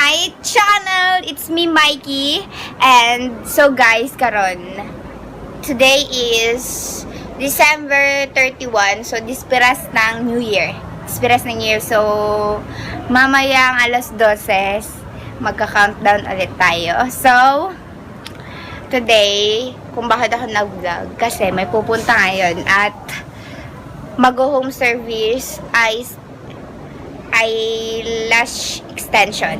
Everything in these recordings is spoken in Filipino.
my channel! It's me, Mikey. And so guys, karon today is December 31. So, dispiras ng New Year. Dispiras ng New Year. So, mamayang alas 12, magka-countdown ulit tayo. So, today, kung bakit ako nag-vlog, kasi may pupunta ngayon at mag-home service eyelash extension.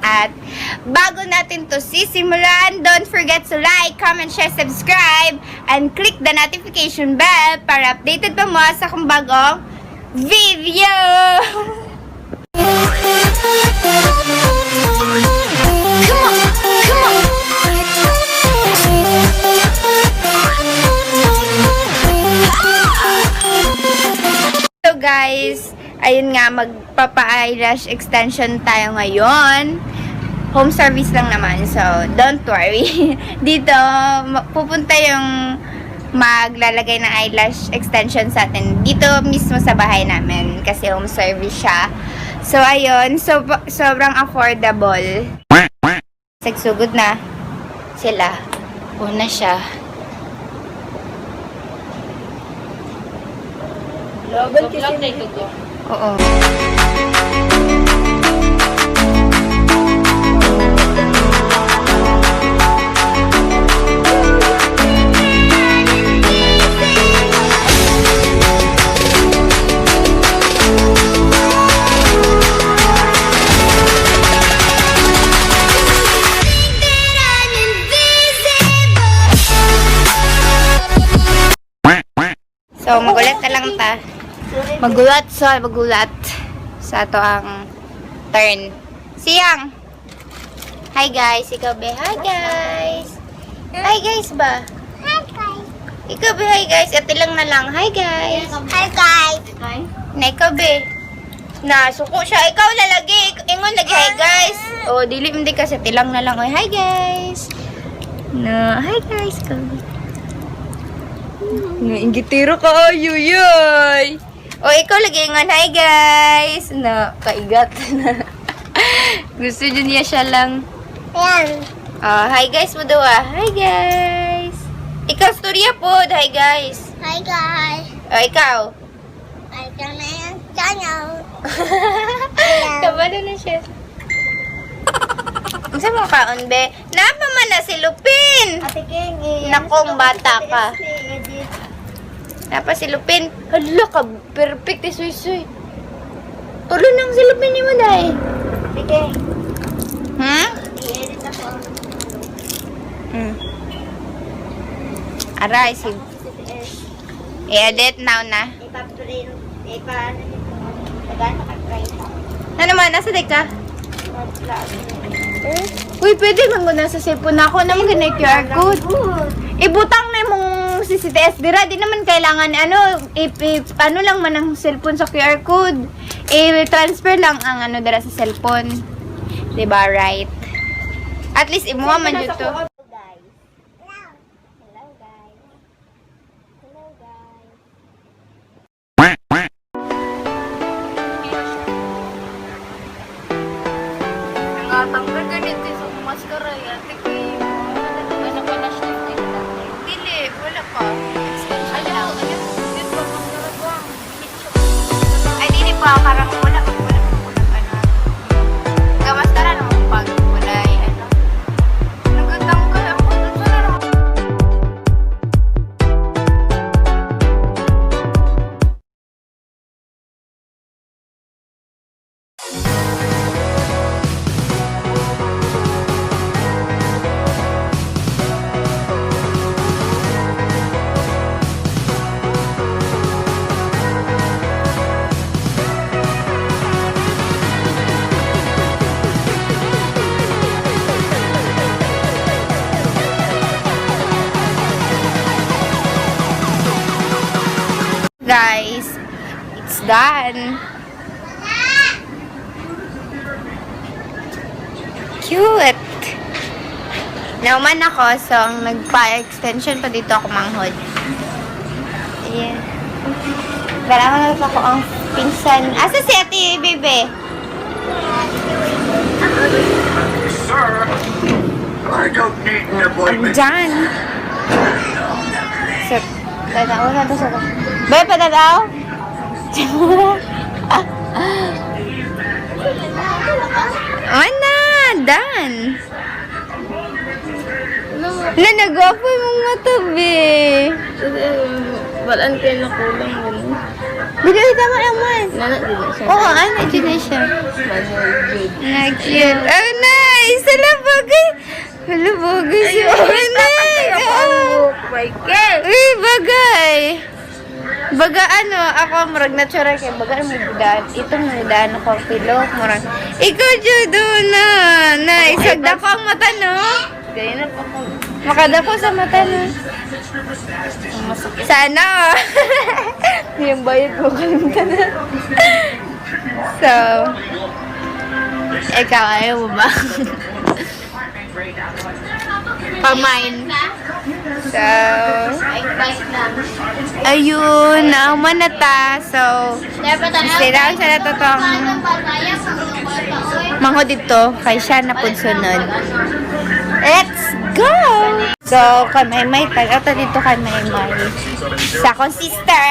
At bago natin to sisimulan, don't forget to like, comment, share, subscribe, and click the notification bell para updated pa mo sa kung bagong video! So guys, ayun nga, magpapa-eyelash extension tayo ngayon. Home service lang naman, so don't worry. Dito, pupunta yung maglalagay ng eyelash extension sa atin. Dito mismo sa bahay namin, kasi home service siya. So ayun, sobrang affordable. Sagsugod na sila. Una siya. So, vlog na ito ko. Oo. So, magulat na lang ta. Magulat sa ato ang turn. Siyang! Hi guys! Ikaw be, hi guys! Hi guys ba? Hi guys! Ikaw be, hi guys! Ate lang na lang. Hi guys! Hi guys! Na ikaw be. Na, suko siya. Ikaw lalagi. Ingon lagi, hi guys! O, dili hindi kasi ate lang na lang. Oy, hi guys! Na, hi guys! Ikaw be. Nainggitiro ka, ayuyoy! O, ikaw lagi nga, hi guys! Na, kaigat na. Gusto nyo niya siya lang. Ayan. Hi guys mo daw Hi guys! Ikaw, storya po. Hi guys! Hi guys! O, ikaw? Hi ka na yung channel. Kabalo na siya. Ang sa mga kaon, be? Napa man na si Lupin! Ate King, Nakong bata ka. Napa si Lupin. Hala ka, perfect. Isuy-suy. Tulo nang si Lupin ni mo, dahi. Ate King, Hmm? i-edit ako. Aray, si... I-edit now na. Ipa-print. Ipa-ano nito. Tagaan nakatry pa. Ano naman, nasa day ka? Uy, pwede man na sa cellphone ako. Naman ganay QR code. Ibutang na mong CCTS dira. Di naman kailangan, ano lang man ang cellphone sa QR code. I-transfer lang ang dira sa cellphone. Diba, right? At least, imuha man dito. Hello guys. Hello guys. Hello guys. Nangatanggal ganito sa maskara yan. Ano pa na siya? Dili, wala pa. Ayaw, dito pa maskara ko. Ay, dili pa, parang wala pa. Gamaskara naman pag wala nagandang ka ako. Sana naman. Guys, it's done. Cute. Nauman ako, so ang nagpa-extension pa dito ako manghod. Ayan. Dala ko na ako ang pinsan. Asa si Ate Bebe? I don't need an appointment. Diyan. So, tataw na to sa... Bay, patataw? Ana, dan. Wala, nagwapo yung mata, be. Balaan kayo na kulang mo. Bigay, tama naman. Nanak din siya. Oo, ano, dyan na siya. Good. Na-cute. Oh, nice! Hala, bagay. Hala, bagay siya. Oh, nice! Oh. My God! Uy, bagay. Baga ano, ako murag natural kay baga mo daan. Itong daan ako pilok murag. Ikaw judo na. Nice. Sagda ko ang mata no. Kaya na pa ko. Makada ko sa mata no. Sana. Yung bayad ko kalimutan na. So, ikaw ayaw mo ba? Pamain. So, ayun, nauman na ta. So, sila siya na totong mango dito. Kay siya na po sunod. Let's go! So, kay may tagata dito kay may sa akong sister.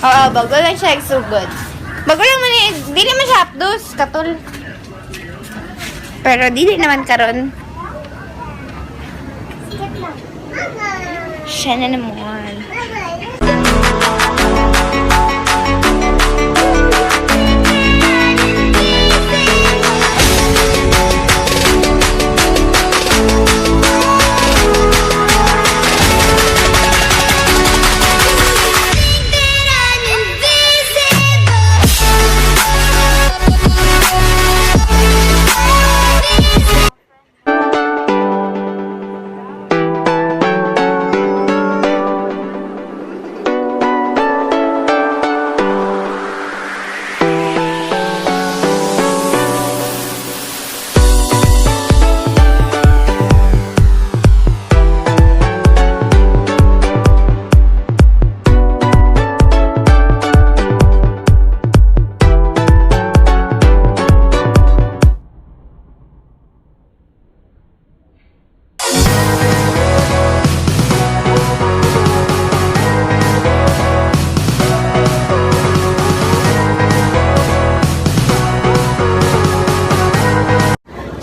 Oo, bago lang siya exugod. Bago lang man eh, di naman siya hapdos, katul. Pero di naman karon. Siya na naman.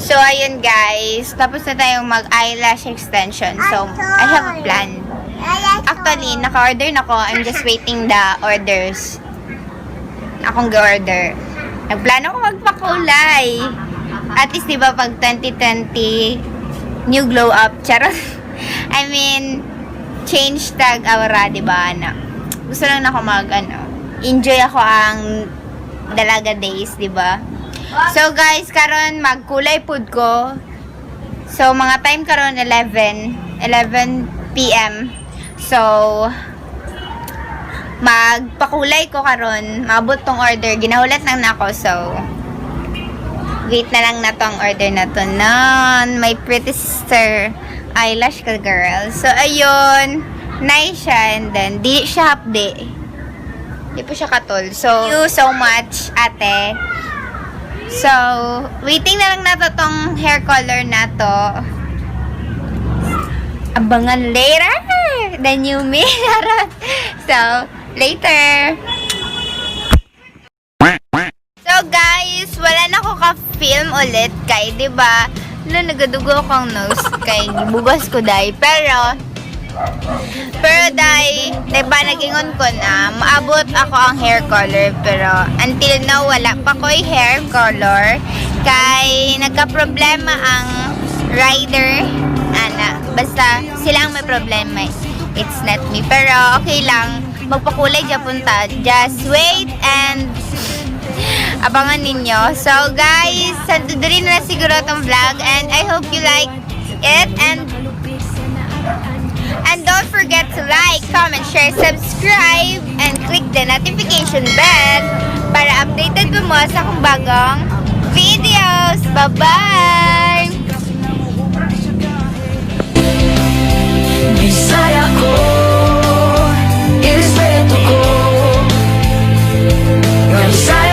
So, ayun guys. Tapos na tayong mag-eyelash extension. So, I have a plan. Actually, naka-order na ko. I'm just waiting the orders. Akong ga-order. Nagplano ko magpakulay. At least, di ba, pag 2020, new glow up. Charot. I mean, change tag aura, di ba, na. Gusto lang na ako enjoy ako ang dalaga days, di ba? So guys, karon magkulay pud ko. So mga time karon 11 PM. So magpakulay ko karon, maabot tong order. Ginahulat lang na ako. So wait na lang na tong order na to. Non, my pretty sister eyelash ka girl. So ayun, nice siya, and then di siya hapdi. Di po siya katol. So thank you so much, ate. So, waiting na lang nato tong hair color na to. Abangan later! The new me. So, later! So, guys, wala na ako ka-film ulit kay, diba? Nagadugo akong nose kay bugas ko dahil. Pero dahil, diba, nagingon ko na, maabot ako ang hair color, pero until now, wala pa ko yung hair color, kay nagka-problema ang rider, basta sila ang may problema, it's not me, pero okay lang, magpakulay dyan punta, just wait and abangan ninyo. So guys, santudurin na siguro itong vlog, and I hope you like it, and don't forget to like, comment, share, subscribe, and click the notification bell para updated mo sa akong bagong videos. Bye-bye! Bisaya ko, irespeto ko, nga Bisaya